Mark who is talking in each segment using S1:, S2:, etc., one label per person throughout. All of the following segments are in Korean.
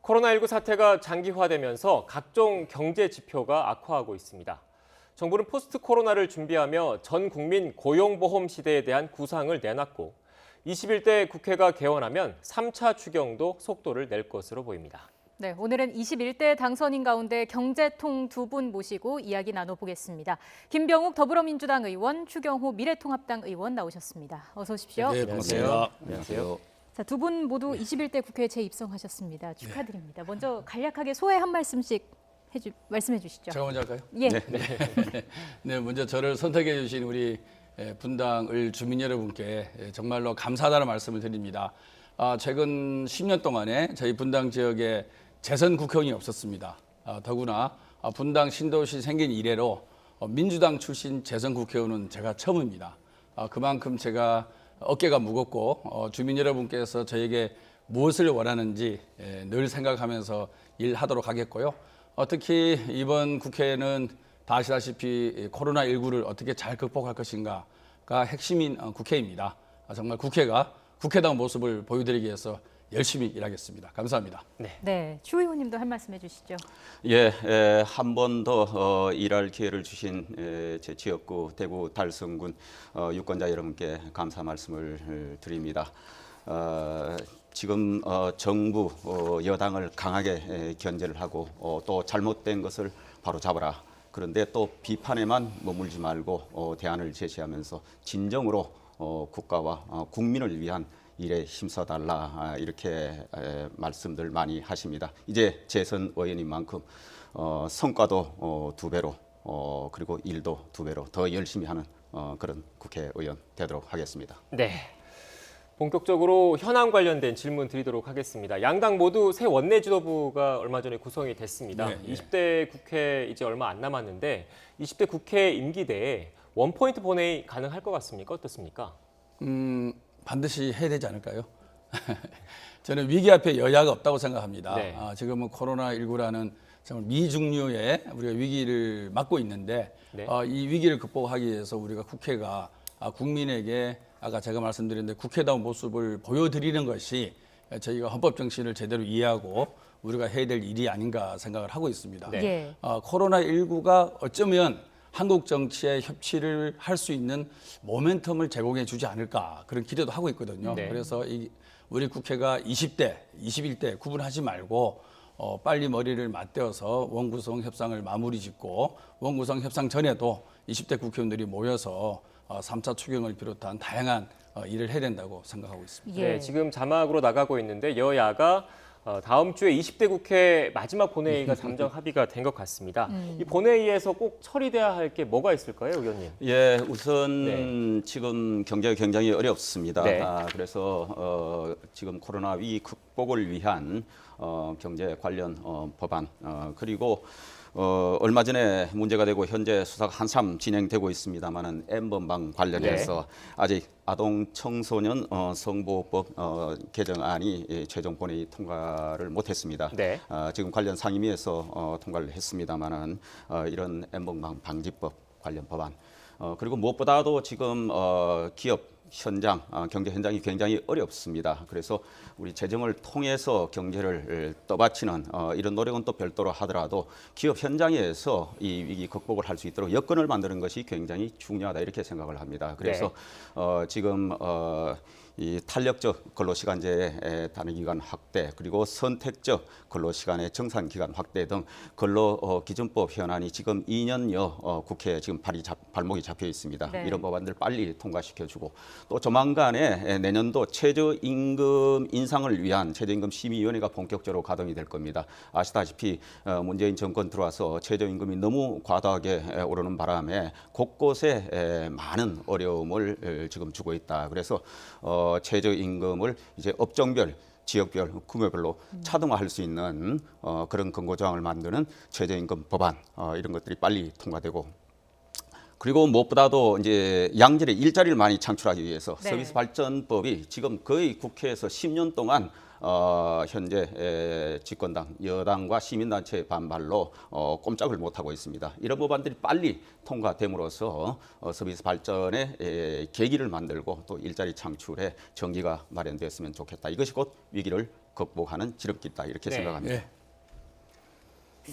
S1: 코로나19 사태가 장기화되면서 각종 경제 지표가 악화하고 있습니다. 정부는 포스트 코로나를 준비하며 전 국민 고용보험 시대에 대한 구상을 내놨고 21대 국회가 개원하면 3차 추경도 속도를 낼 것으로 보입니다.
S2: 네, 오늘은 21대 당선인 가운데 경제통 두 분 모시고 이야기 나눠보겠습니다. 김병욱 더불어민주당 의원, 추경호 미래통합당 의원 나오셨습니다. 어서 오십시오.
S3: 네, 반갑습니다.
S1: 안녕하세요.
S2: 자, 두 분 모두 21대 국회에 재입성하셨습니다. 축하드립니다. 먼저 간략하게 소회 한 말씀씩 말씀해 주시죠.
S3: 제가 먼저 할까요?
S2: 예.
S3: 네, 먼저 저를 선택해 주신 우리 분당을 주민 여러분께 정말로 감사하다는 말씀을 드립니다. 최근 10년 동안에 저희 분당 지역에 재선 국회의원이 없었습니다. 더구나 분당 신도시 생긴 이래로 민주당 출신 재선 국회의원은 제가 처음입니다. 그만큼 제가 어깨가 무겁고 주민 여러분께서 저에게 무엇을 원하는지 늘 생각하면서 일하도록 하겠고요. 특히 이번 국회는 다 아시다시피 코로나19를 어떻게 잘 극복할 것인가가 핵심인 국회입니다. 정말 국회가 국회다운 모습을 보여드리기 위해서 열심히 일하겠습니다. 감사합니다.
S2: 네, 추 의원님도 한 말씀 해주시죠.
S4: 예, 한 번 더 일할 기회를 주신 제 지역구 대구 달성군 유권자 여러분께 감사 말씀을 드립니다. 지금 정부 여당을 강하게 견제를 하고 또 잘못된 것을 바로 잡아라. 그런데 또 비판에만 머물지 말고 대안을 제시하면서 진정으로 국가와 국민을 위한 일에 힘써달라 이렇게 말씀들 많이 하십니다. 이제 재선 의원인 만큼 성과도 두 배로 그리고 일도 두 배로 더 열심히 하는 그런 국회의원 되도록 하겠습니다.
S1: 네, 본격적으로 현안 관련된 질문 드리도록 하겠습니다. 양당 모두 새 원내 지도부가 얼마 전에 구성이 됐습니다.
S3: 네,
S1: 20대 국회 이제 얼마 안 남았는데 20대 국회 임기 내에 원포인트 본회의 가능할 것 같습니까? 어떻습니까?
S3: 반드시 해야 되지 않을까요? 저는 위기 앞에 여야가 없다고 생각합니다.
S1: 네.
S3: 지금은 코로나19라는 정말 미중류의 우리가 위기를 맞고 있는데
S1: 네.
S3: 이 위기를 극복하기 위해서 우리가 국회가 국민에게 아까 제가 말씀드렸는데 국회다운 모습을 보여드리는 것이 저희가 헌법 정신을 제대로 이해하고 우리가 해야 될 일이 아닌가 생각을 하고 있습니다.
S1: 네.
S2: 예.
S3: 코로나19가 어쩌면 한국 정치에 협치를 할 수 있는 모멘텀을 제공해 주지 않을까 그런 기대도 하고 있거든요.
S1: 네.
S3: 그래서 우리 국회가 20대, 21대 구분하지 말고 빨리 머리를 맞대어서 원구성 협상을 마무리 짓고 원구성 협상 전에도 20대 국회의원들이 모여서 3차 추경을 비롯한 다양한 일을 해야 된다고 생각하고 있습니다.
S2: 예.
S1: 네, 지금 자막으로 나가고 있는데 여야가 다음 주에 20대 국회 마지막 본회의가 잠정 합의가 된 것 같습니다. 이 본회의에서 꼭 처리돼야 할 게 뭐가 있을까요, 의원님?
S4: 예, 우선 지금 경제가 굉장히 어렵습니다.
S1: 네.
S4: 그래서 지금 코로나 위기 극복을 위한 경제 관련 법안 그리고 얼마 전에 문제가 되고 현재 수사가 한참 진행되고 있습니다만은 N번방 관련해서 아직 아동 청소년 성보호법 개정안이 최종 본회의 통과를 못했습니다.
S1: 네.
S4: 지금 관련 상임위에서 통과를 했습니다만은 이런 N번방 방지법 관련 법안 그리고 무엇보다도 지금 기업 현장, 경제 현장이 굉장히 어렵습니다. 그래서 우리 재정을 통해서 경제를 떠받치는 이런 노력은 또 별도로 하더라도 기업 현장에서 이 위기 극복을 할 수 있도록 여건을 만드는 것이 굉장히 중요하다 이렇게 생각을 합니다. 그래서 지금 이 탄력적 근로시간제의 단위기간 확대 그리고 선택적 근로시간의 정산기간 확대 등 근로기준법 현안이 지금 2년여 국회에 지금 발목이 잡혀 있습니다.
S2: 네.
S4: 이런 법안들 빨리 통과시켜주고 또 조만간에 내년도 최저임금 인상을 위한 최저임금 심의위원회가 본격적으로 가동이 될 겁니다. 아시다시피 문재인 정권 들어와서 최저임금이 너무 과다하게 오르는 바람에 곳곳에 많은 어려움을 지금 주고 있다. 그래서 최저임금을 이제 업종별, 지역별, 금요별로 차등화할 수 있는 그런 근거조항을 만드는 최저임금 법안 이런 것들이 빨리 통과되고 그리고 무엇보다도 이제 양질의 일자리를 많이 창출하기 위해서
S2: 네.
S4: 서비스 발전법이 지금 거의 국회에서 10년 동안 현재 집권당, 여당과 시민단체의 반발로 꼼짝을 못하고 있습니다. 이런 법안들이 빨리 통과됨으로써 서비스 발전의 계기를 만들고 또 일자리 창출에 전기가 마련되었으면 좋겠다. 이것이 곧 위기를 극복하는 지름길이다 이렇게
S1: 네.
S4: 생각합니다.
S3: 예.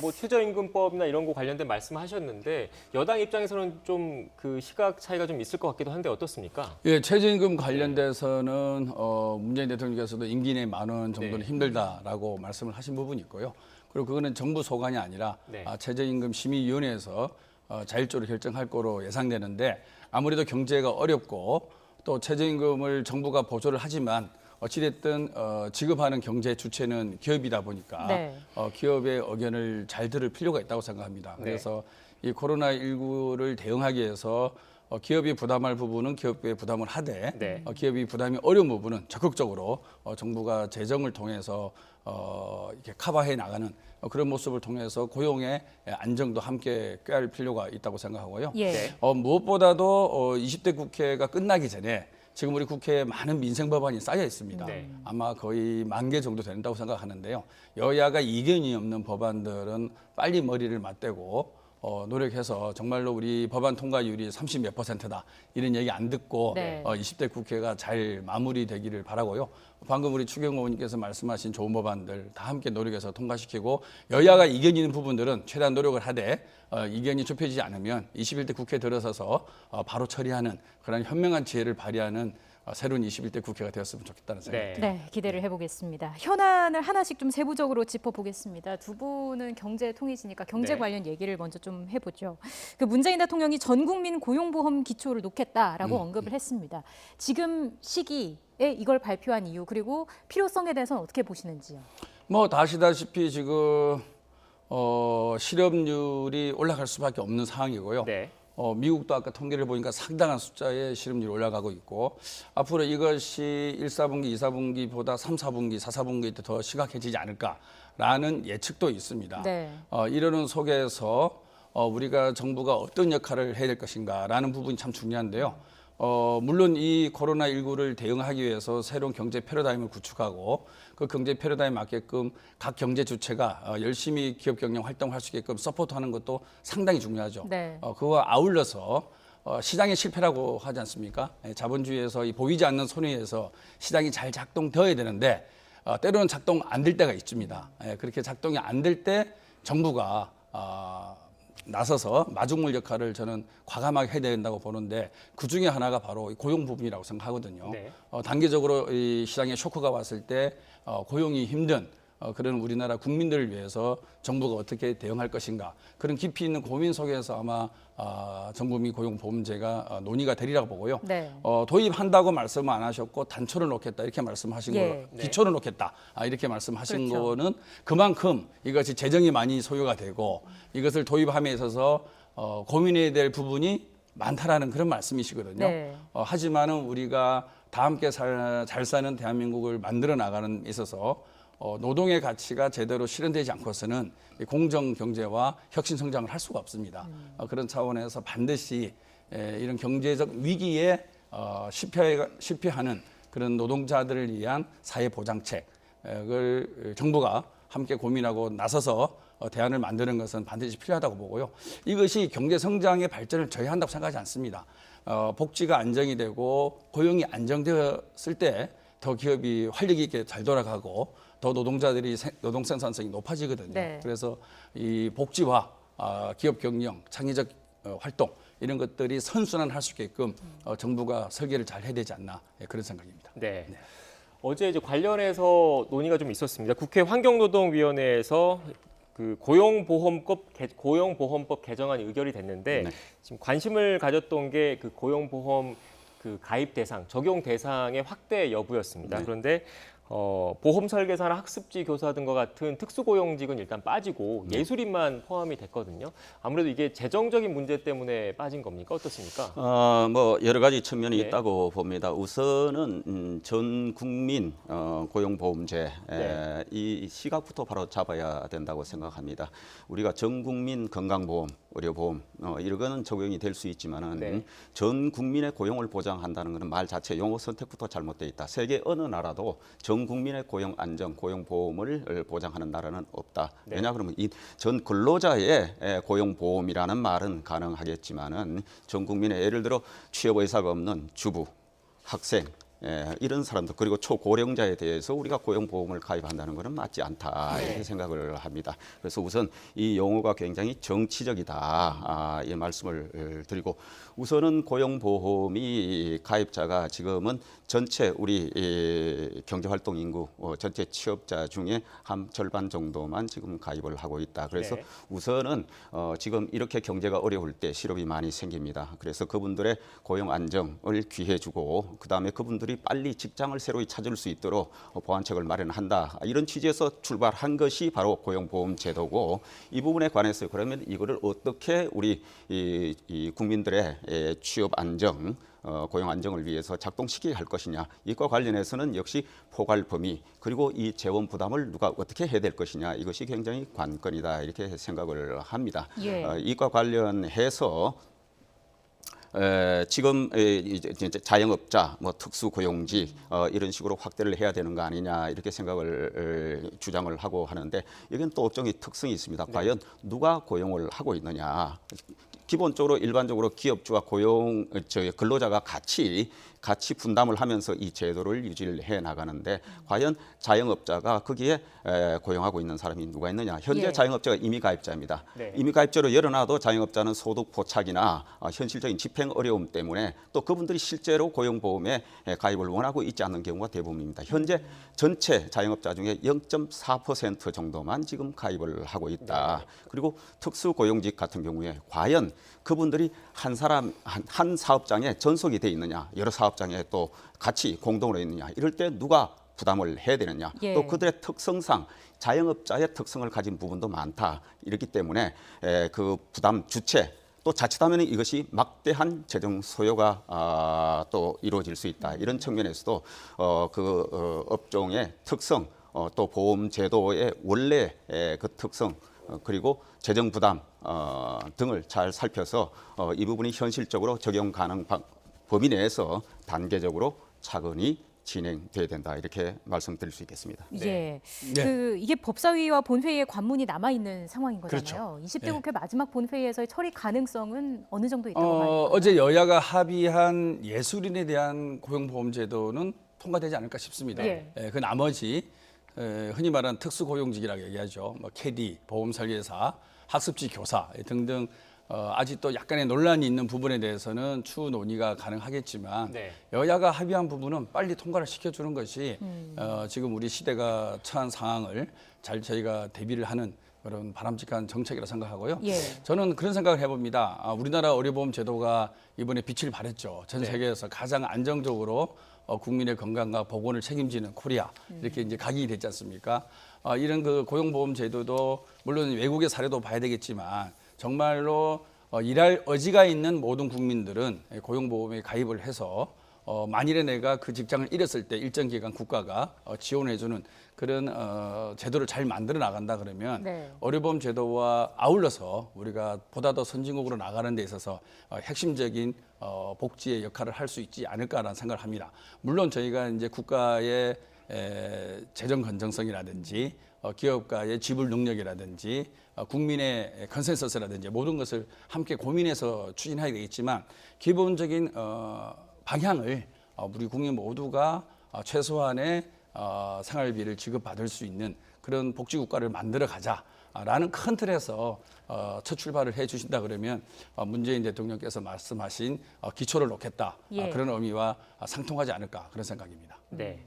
S1: 뭐 최저임금법이나 이런 거 관련된 말씀하셨는데 여당 입장에서는 좀 그 시각 차이가 좀 있을 것 같기도 한데 어떻습니까?
S3: 예, 최저임금 관련돼서는 문재인 대통령께서도 임기 내 10,000원 정도는
S1: 네.
S3: 힘들다라고 말씀을 하신 부분이 있고요. 그리고 그거는 정부 소관이 아니라
S1: 네.
S3: 최저임금 심의위원회에서 자율적으로 결정할 거로 예상되는데 아무래도 경제가 어렵고 또 최저임금을 정부가 보조를 하지만 어찌됐든 지급하는 경제 주체는 기업이다 보니까
S2: 네.
S3: 기업의 의견을 잘 들을 필요가 있다고 생각합니다.
S1: 네.
S3: 그래서 이 코로나19를 대응하기 위해서 기업이 부담할 부분은 기업에 부담을 하되
S1: 네.
S3: 기업이 부담이 어려운 부분은 적극적으로 정부가 재정을 통해서 이렇게 커버해 나가는 그런 모습을 통해서 고용의 안정도 함께 꾀할 필요가 있다고 생각하고요.
S2: 예.
S1: 네.
S3: 무엇보다도 20대 국회가 끝나기 전에 지금 우리 국회에 많은 민생 법안이 쌓여 있습니다.
S1: 네.
S3: 아마 거의 10,000개 정도 된다고 생각하는데요. 여야가 이견이 없는 법안들은 빨리 머리를 맞대고 노력해서 정말로 우리 법안 통과율이 30몇 %다 이런 얘기 안 듣고
S2: 네.
S3: 20대 국회가 잘 마무리되기를 바라고요. 방금 우리 추경호 의원님께서 말씀하신 좋은 법안들 다 함께 노력해서 통과시키고 여야가 이견 있는 부분들은 최대한 노력을 하되 이견이 좁혀지지 않으면 21대 국회 들어서서 바로 처리하는 그런 현명한 지혜를 발휘하는 새로운 21대 국회가 되었으면 좋겠다는 생각입니다.
S1: 네.
S2: 네, 기대를 해보겠습니다. 현안을 하나씩 좀 세부적으로 짚어보겠습니다. 두 분은 경제 통이시니까 경제
S1: 네.
S2: 관련 얘기를 먼저 좀 해보죠. 그 문재인 대통령이 전 국민 고용보험 기초를 놓겠다라고 언급을 했습니다. 지금 시기에 이걸 발표한 이유 그리고 필요성에 대해서는 어떻게 보시는지요?
S3: 뭐 다 아시다시피 지금 실업률이 올라갈 수밖에 없는 상황이고요.
S1: 네.
S3: 미국도 아까 통계를 보니까 상당한 숫자의 실업률이 올라가고 있고 앞으로 이것이 1, 4분기, 2, 4분기보다 3, 4분기, 4, 4분기 때 더 심각해지지 않을까라는 예측도 있습니다.
S2: 네.
S3: 이러는 속에서 우리가 정부가 어떤 역할을 해야 될 것인가라는 부분이 참 중요한데요. 물론 이 코로나19를 대응하기 위해서 새로운 경제 패러다임을 구축하고 그 경제 패러다임 맞게끔 각 경제 주체가 열심히 기업 경영 활동할 수 있게끔 서포트하는 것도 상당히 중요하죠.
S2: 네.
S3: 그와 아울러서 시장의 실패라고 하지 않습니까? 자본주의에서 이 보이지 않는 손해에서 시장이 잘 작동되어야 되는데 때로는 작동 안 될 때가 있습니다. 그렇게 작동이 안 될 때 정부가 나서서 마중물 역할을 저는 과감하게 해야 된다고 보는데 그 중에 하나가 바로 고용 부분이라고 생각하거든요.
S1: 네.
S3: 단기적으로 이 시장에 쇼크가 왔을 때 고용이 힘든 그런 우리나라 국민들을 위해서 정부가 어떻게 대응할 것인가 그런 깊이 있는 고민 속에서 아마 전국민 고용보험제가 논의가 되리라고 보고요.
S2: 네.
S3: 도입한다고 말씀 안 하셨고 단초를 놓겠다 이렇게 말씀하신
S2: 예.
S3: 거, 기초를 놓겠다 이렇게 말씀하신
S2: 그렇죠.
S3: 거는 그만큼 이것이 재정이 많이 소요가 되고 이것을 도입함에 있어서 고민해야 될 부분이 많다라는 그런 말씀이시거든요.
S2: 네.
S3: 하지만은 우리가 다 함께 잘 사는 대한민국을 만들어 나가는 데 있어서 노동의 가치가 제대로 실현되지 않고서는 공정 경제와 혁신 성장을 할 수가 없습니다. 그런 차원에서 반드시 이런 경제적 위기에 실패하는 그런 노동자들을 위한 사회 보장책을 정부가 함께 고민하고 나서서 대안을 만드는 것은 반드시 필요하다고 보고요. 이것이 경제 성장의 발전을 저해한다고 생각하지 않습니다. 복지가 안정이 되고 고용이 안정되었을 때 더 기업이 활력 있게 잘 돌아가고 더 노동자들이 노동 생산성이 높아지거든요.
S2: 네.
S3: 그래서 이 복지와 기업 경영, 창의적 활동 이런 것들이 선순환할 수 있게끔 정부가 설계를 잘 해야 되지 않나 그런 생각입니다.
S1: 네. 어제 이제 관련해서 논의가 좀 있었습니다. 국회 환경노동위원회에서 그 고용보험법 개정안이 의결이 됐는데
S4: 네.
S1: 지금 관심을 가졌던 게 그 고용보험 그 가입 대상, 적용 대상의 확대 여부였습니다.
S4: 네.
S1: 그런데 보험 설계사나 학습지 교사 등과 같은 특수고용직은 일단 빠지고 예술인만 포함이 됐거든요. 아무래도 이게 재정적인 문제 때문에 빠진 겁니까? 어떻습니까?
S4: 뭐 여러 가지 측면이
S1: 네.
S4: 있다고 봅니다. 우선은 전 국민 고용보험제
S1: 네.
S4: 이 시각부터 바로 잡아야 된다고 생각합니다. 우리가 전 국민 건강보험, 의료보험 이거는 적용이 될 수 있지만은
S1: 네.
S4: 전 국민의 고용을 보장한다는 것은 말 자체 용어 선택부터 잘못돼 있다. 세계 어느 나라도 전 국민의 고용 안정, 고용 보험을 보장하는 나라는 없다.
S1: 네.
S4: 왜냐 그러면 이 전 근로자의 고용 보험이라는 말은 가능하겠지만은 전 국민의 예를 들어 취업 의사가 없는 주부, 학생 이런 사람들 그리고 초고령자에 대해서 우리가 고용보험을 가입한다는 것은 맞지 않다 이렇게 생각을 합니다. 그래서 우선 이 용어가 굉장히 정치적이다 이 말씀을 드리고 우선은 고용보험이 가입자가 지금은 전체 우리 경제활동 인구 전체 취업자 중에 한 절반 정도만 지금 가입을 하고 있다. 그래서
S1: 네.
S4: 우선은 지금 이렇게 경제가 어려울 때 실업이 많이 생깁니다. 그래서 그분들의 고용 안정을 귀해주고 그다음에 그분들이 빨리 직장을 새로이 찾을 수 있도록 보완책을 마련한다. 이런 취지에서 출발한 것이 바로 고용보험 제도고 이 부분에 관해서 그러면 이거를 어떻게 우리 이 국민들의 취업 안정 고용 안정을 위해서 작동시켜야 할 것이냐 이과 관련해서는 역시 포괄 범위 그리고 이 재원 부담을 누가 어떻게 해야 될 것이냐 이것이 굉장히 관건이다 이렇게 생각을 합니다.
S2: 예.
S4: 이과 관련해서 지금 이제 자영업자, 뭐 특수고용직 이런 식으로 확대를 해야 되는 거 아니냐 이렇게 생각을 주장을 하고 하는데 이건 또 업종의 특성이 있습니다. 과연 누가 고용을 하고 있느냐? 기본적으로 일반적으로 기업주와 근로자가 같이 분담을 하면서 이 제도를 유지를 해 나가는데 과연 자영업자가 거기에 고용하고 있는 사람이 누가 있느냐? 현재
S2: 예.
S4: 자영업자가 임의 가입자입니다.
S1: 네.
S4: 임의 가입자로 열어놔도 자영업자는 소득 포착이나 현실적인 집행 어려움 때문에 또 그분들이 실제로 고용보험에 가입을 원하고 있지 않는 경우가 대부분입니다. 현재 전체 자영업자 중에 0.4% 정도만 지금 가입을 하고 있다. 그리고 특수고용직 같은 경우에 과연 그분들이 한 사업장에 전속이 돼 있느냐, 여러 사업장에 또 같이 공동으로 있느냐, 이럴 때 누가 부담을 해야 되느냐,
S2: 예.
S4: 또 그들의 특성상 자영업자의 특성을 가진 부분도 많다. 이렇기 때문에 그 부담 주체 또 자칫하면 이것이 막대한 재정 소요가 또 이루어질 수 있다. 이런 측면에서도 업종의 특성, 또 보험 제도의 원래 그 특성 그리고 재정 부담 등을 잘 살펴서 이 부분이 현실적으로 적용 가능 범위 내에서 단계적으로 차근히 진행돼야 된다 이렇게 말씀드릴 수 있겠습니다.
S2: 예.
S3: 네.
S2: 이게 법사위와 본회의에 관문이 남아 있는 상황인 거잖아요.
S3: 그렇죠.
S2: 20대
S3: 네.
S2: 국회 마지막 본회의에서의 처리 가능성은 어느 정도 있다고 봐요?
S3: 어제 여야가 합의한 예술인에 대한 고용보험제도는 통과되지 않을까 싶습니다.
S2: 예.
S3: 그 나머지 흔히 말하는 특수고용직이라고 얘기하죠. 뭐 캐디, 보험설계사, 학습지 교사 등등 아직도 약간의 논란이 있는 부분에 대해서는 추후 논의가 가능하겠지만
S1: 네.
S3: 여야가 합의한 부분은 빨리 통과를 시켜주는 것이 지금 우리 시대가 처한 상황을 잘 저희가 대비를 하는 그런 바람직한 정책이라 생각하고요.
S2: 예.
S3: 저는 그런 생각을 해봅니다. 우리나라 의료보험 제도가 이번에 빛을 발했죠. 전
S1: 네.
S3: 세계에서 가장 안정적으로 국민의 건강과 보건을 책임지는 코리아 이렇게 이제 각인이 됐지 않습니까? 이런 그 고용보험 제도도 물론 외국의 사례도 봐야 되겠지만 정말로 일할 의지가 있는 모든 국민들은 고용보험에 가입을 해서 만일에 내가 그 직장을 잃었을 때 일정 기간 국가가 지원해주는 그런 제도를 잘 만들어 나간다 그러면
S2: 네.
S3: 의료보험 제도와 아울러서 우리가 보다 더 선진국으로 나가는 데 있어서 핵심적인 복지의 역할을 할 수 있지 않을까라는 생각을 합니다. 물론 저희가 이제 국가의 재정 건전성이라든지 기업가의 지불 능력이라든지 국민의 컨센서스라든지 모든 것을 함께 고민해서 추진해야 되겠지만 기본적인 방향을 우리 국민 모두가 최소한의 생활비를 지급받을 수 있는 그런 복지국가를 만들어 가자라는 큰 틀에서 첫 출발을 해 주신다 그러면 문재인 대통령께서 말씀하신 기초를 놓겠다
S2: 예.
S3: 그런 의미와 상통하지 않을까 그런 생각입니다.
S1: 네.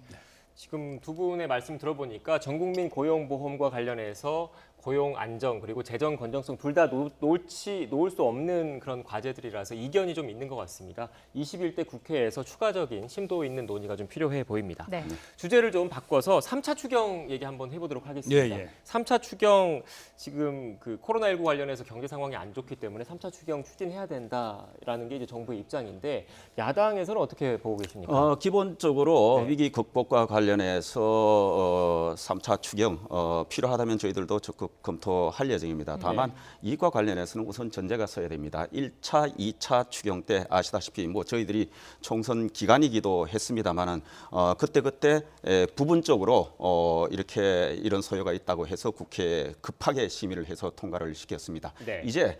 S1: 지금 두 분의 말씀 들어보니까 전국민 고용보험과 관련해서 고용 안정 그리고 재정 건전성 둘 다 놓을 수 없는 그런 과제들이라서 이견이 좀 있는 것 같습니다. 21대 국회에서 추가적인 심도 있는 논의가 좀 필요해 보입니다.
S2: 네.
S1: 주제를 좀 바꿔서 3차 추경 얘기 한번 해보도록 하겠습니다.
S3: 예, 예.
S1: 3차 추경 지금 그 코로나19 관련해서 경제 상황이 안 좋기 때문에 3차 추경 추진해야 된다라는 게 이제 정부의 입장인데 야당에서는 어떻게 보고 계십니까?
S4: 기본적으로
S1: 네.
S4: 위기 극복과 관련해서 3차 추경 필요하다면 저희들도 적극 검토할 예정입니다. 다만 이과 관련해서는 우선 전제가 서야 됩니다. 1차, 2차 추경 때 아시다시피 뭐 저희들이 총선 기간이기도 했습니다만은 그때 부분적으로 이렇게 이런 소요가 있다고 해서 국회에 급하게 심의를 해서 통과를 시켰습니다.
S1: 네.
S4: 이제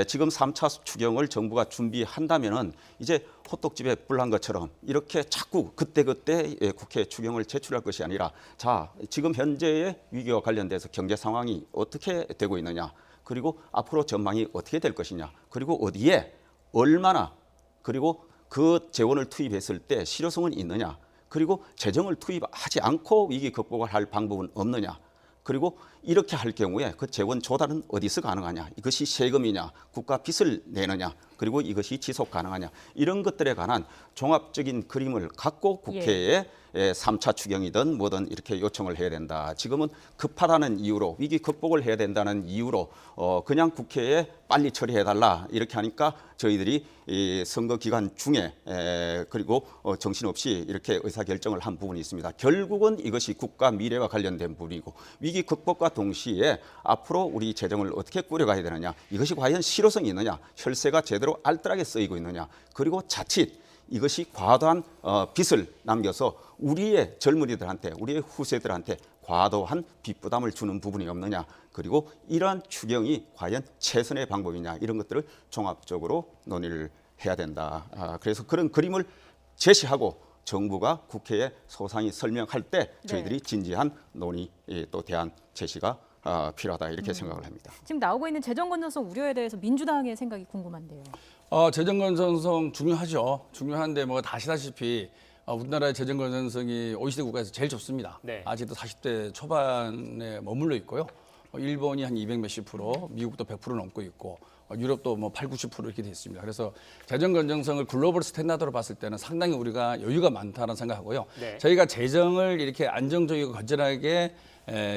S4: 지금 3차 추경을 정부가 준비한다면은 이제 호떡집에 불난 것처럼 이렇게 자꾸 그때 국회 추경을 제출할 것이 아니라 자, 지금 현재의 위기와 관련돼서 경제 상황이 어떻게 되고 있느냐, 그리고 앞으로 전망이 어떻게 될 것이냐, 그리고 어디에 얼마나, 그리고 그 재원을 투입했을 때 실효성은 있느냐, 그리고 재정을 투입하지 않고 위기 극복을 할 방법은 없느냐, 그리고 이렇게 할 경우에 그 재원 조달은 어디서 가능하냐, 이것이 세금이냐, 국가 빚을 내느냐, 그리고 이것이 지속 가능하냐, 이런 것들에 관한 종합적인 그림을 갖고 국회에 3차 추경이든 뭐든 이렇게 요청을 해야 된다. 지금은 급하다는 이유로, 위기 극복을 해야 된다는 이유로 그냥 국회에 빨리 처리해달라 이렇게 하니까 저희들이 이 선거 기간 중에 그리고 정신없이 이렇게 의사결정을 한 부분이 있습니다. 결국은 이것이 국가 미래와 관련된 부분이고, 위기 극복과 동시에 앞으로 우리 재정을 어떻게 꾸려가야 되느냐, 이것이 과연 실효성이 있느냐, 혈세가 제대로 알뜰하게 쓰이고 있느냐, 그리고 자칫 이것이 과도한 빚을 남겨서 우리의 젊은이들한테, 우리의 후세들한테 과도한 빚부담을 주는 부분이 없느냐, 그리고 이러한 추경이 과연 최선의 방법이냐, 이런 것들을 종합적으로 논의를 해야 된다. 그래서 그런 그림을 제시하고 정부가 국회에 소상히 설명할 때 저희들이 진지한 논의 또 대안 제시가 필요하다 이렇게 생각을 합니다.
S2: 지금 나오고 있는 재정 건전성 우려에 대해서 민주당의 생각이 궁금한데요.
S3: 재정 건전성 중요하죠. 중요한데 뭐 아시다시피 우리나라의 재정 건전성이 OECD 국가에서 제일 좋습니다.
S1: 네.
S3: 아직도 40대 초반에 머물러 있고요. 일본이 한 200 몇십 %, 미국도 100% 넘고 있고 유럽도 뭐 8, 90% 이렇게 돼 있습니다. 그래서 재정 건전성을 글로벌 스탠다드로 봤을 때는 상당히 우리가 여유가 많다는 생각하고요.
S1: 네.
S3: 저희가 재정을 이렇게 안정적이고 건전하게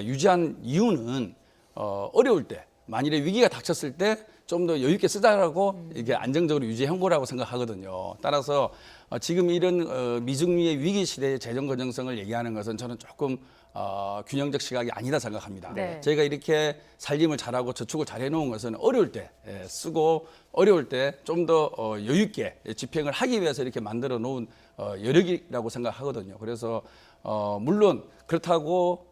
S3: 유지한 이유는 어려울 때, 만일에 위기가 닥쳤을 때 좀 더 여유 있게 쓰자라고 이게 안정적으로 유지한 거라고 생각하거든요. 따라서 지금 이런 미중미의 위기 시대의 재정 건전성을 얘기하는 것은 저는 조금 균형적 시각이 아니다 생각합니다.
S2: 네.
S3: 저희가 이렇게 살림을 잘하고 저축을 잘 해놓은 것은 어려울 때 쓰고 어려울 때 좀 더 여유 있게 집행을 하기 위해서 이렇게 만들어 놓은 여력이라고 생각하거든요. 그래서 물론 그렇다고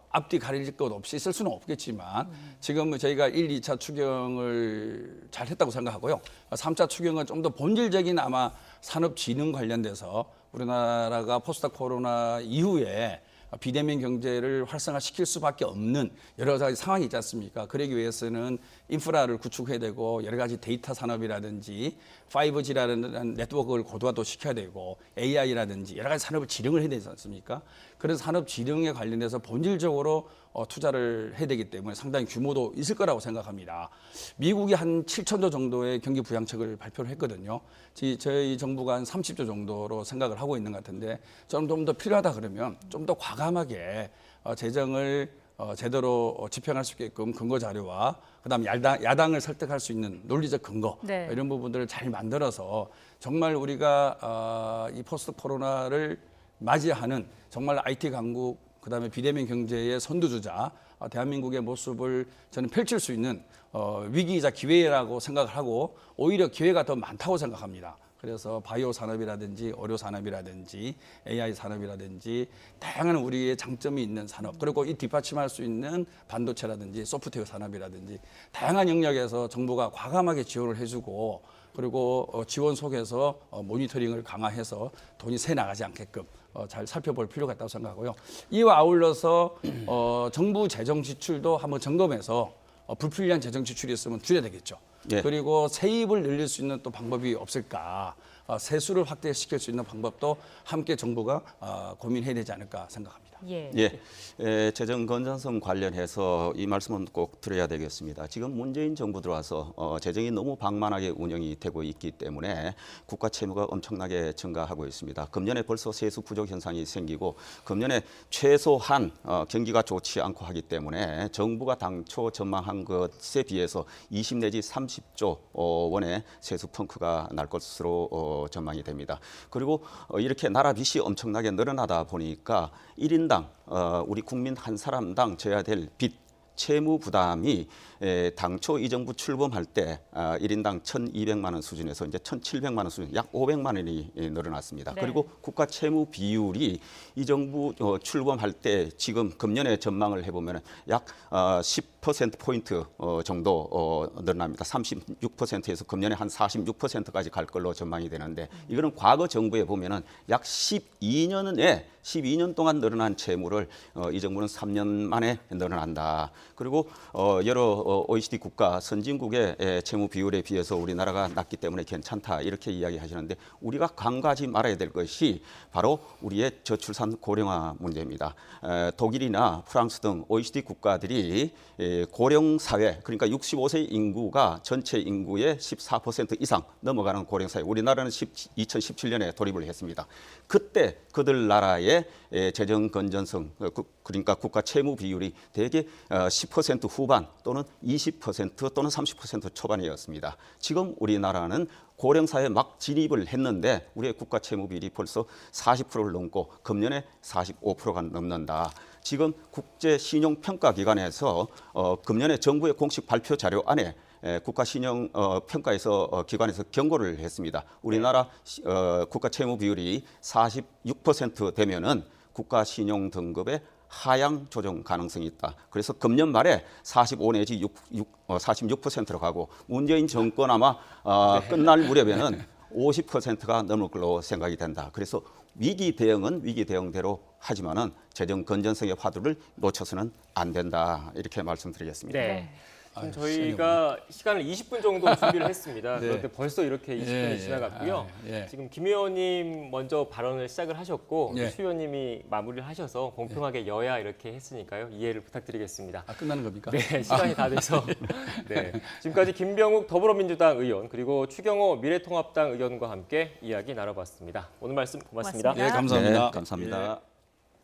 S3: 앞뒤 가릴 것 없이 쓸 수는 없겠지만 지금 저희가 1, 2차 추경을 잘 했다고 생각하고요. 3차 추경은 좀 더 본질적인 아마 산업진흥 관련돼서 우리나라가 포스트 코로나 이후에 비대면 경제를 활성화시킬 수밖에 없는 여러 가지 상황이 있지 않습니까? 그러기 위해서는 인프라를 구축해야 되고 여러 가지 데이터 산업이라든지 5G라는 네트워크를 고도화도 시켜야 되고 AI라든지 여러 가지 산업을 지령을 해야 되지 않습니까? 그래서 산업 지령에 관련해서 본질적으로 투자를 해야 되기 때문에 상당히 규모도 있을 거라고 생각합니다. 미국이 한 7천조 정도의 경기 부양책을 발표를 했거든요. 저희 정부가 한 30조 정도로 생각을 하고 있는 것 같은데 좀 더 필요하다 그러면 좀 더 과감하게 재정을 제대로 집행할 수 있게끔 근거 자료와 그다음 야당을 설득할 수 있는 논리적 근거 이런 부분들을 잘 만들어서 정말 우리가 이 포스트 코로나를 맞이하는 정말 IT 강국 그다음에 비대면 경제의 선두주자 대한민국의 모습을 저는 펼칠 수 있는 위기이자 기회라고 생각을 하고 오히려 기회가 더 많다고 생각합니다. 그래서 바이오 산업이라든지 의료 산업이라든지 AI 산업이라든지 다양한 우리의 장점이 있는 산업 그리고 이 뒷받침할 수 있는 반도체라든지 소프트웨어 산업이라든지 다양한 영역에서 정부가 과감하게 지원을 해주고 그리고 지원 속에서 모니터링을 강화해서 돈이 새 나가지 않게끔 잘 살펴볼 필요가 있다고 생각하고요. 이와 아울러서 정부 재정 지출도 한번 점검해서 불필요한 재정 지출이 있으면 줄여야 되겠죠.
S4: 예.
S3: 그리고 세입을 늘릴 수 있는 또 방법이 없을까? 세수를 확대시킬 수 있는 방법도 함께 정부가 고민해야 되지 않을까 생각합니다.
S4: 재정 건전성 관련해서 이 말씀은 꼭 드려야 되겠습니다. 지금 문재인 정부 들어와서 재정이 너무 방만하게 운영이 되고 있기 때문에 국가 채무가 엄청나게 증가하고 있습니다. 금년에 벌써 세수 부족 현상이 생기고 금년에 최소한 경기가 좋지 않고 하기 때문에 정부가 당초 전망한 것에 비해서 20 내지 30조 원의 세수 펑크가 날 것으로 전망이 됩니다. 그리고 이렇게 나라 빚이 엄청나게 늘어나다 보니까 1인당 우리 국민 한 사람당 져야 될 빚 채무 부담이 당초 이 정부 출범할 때 1인당 1,200만 원 수준에서 이제 1,700만 원 수준, 약 500만 원이 늘어났습니다.
S2: 네.
S4: 그리고 국가 채무 비율이 이 정부 출범할 때 지금 금년의 전망을 해보면 약 10%포인트 정도 늘어납니다. 36%에서 금년에 한 46%까지 갈 걸로 전망이 되는데 이거는 과거 정부에 보면은 약 12년 동안 늘어난 채무를 이 정부는 3년 만에 늘어난다. 그리고 여러 OECD 국가 선진국의 채무 비율에 비해서 우리나라가 낮기 때문에 괜찮다 이렇게 이야기하시는데 우리가 간과하지 말아야 될 것이 바로 우리의 저출산 고령화 문제입니다. 독일이나 프랑스 등 OECD 국가들이 고령 사회 그러니까 65세 인구가 전체 인구의 14% 이상 넘어가는 고령 사회. 우리나라는 2017년에 돌입을 했습니다. 그때 그들 나라의 재정 건전성 그러니까 국가 채무 비율이 대개 10% 후반 또는 20% 또는 30% 초반이었습니다. 지금 우리나라는 고령사회에 막 진입을 했는데 우리의 국가 채무 비율이 벌써 40%를 넘고 금년에 45%가 넘는다. 지금 국제신용평가기관에서 금년에 정부의 공식 발표 자료 안에 국가신용평가에서 기관에서 경고를 했습니다. 우리나라 국가 채무 비율이 46% 되면은 국가신용 등급의 하향 조정 가능성이 있다. 그래서 금년 말에 45 내지 46%로 가고 문재인 정권 아마 끝날 무렵에는 50%가 넘을 걸로 생각이 된다. 그래서 위기 대응은 위기 대응대로 하지만은 재정 건전성의 화두를 놓쳐서는 안 된다. 이렇게 말씀드리겠습니다.
S1: 네. 지금 저희가 시간을 20분 정도 준비를 했습니다.
S3: 네.
S1: 그런데 벌써 이렇게 20분이
S3: 예, 예.
S1: 지나갔고요.
S3: 예.
S1: 지금 김 의원님 먼저 발언을 시작을 하셨고
S3: 예.
S1: 추 의원님이 마무리를 하셔서 공평하게 여야 이렇게 했으니까요. 이해를 부탁드리겠습니다.
S3: 끝나는 겁니까?
S1: 네, 시간이 다 돼서 네. 지금까지 김병욱 더불어민주당 의원 그리고 추경호 미래통합당 의원과 함께 이야기 나눠봤습니다. 오늘 말씀 고맙습니다.
S2: 고맙습니다.
S3: 예, 감사합니다.
S4: 네, 감사합니다.
S3: 예.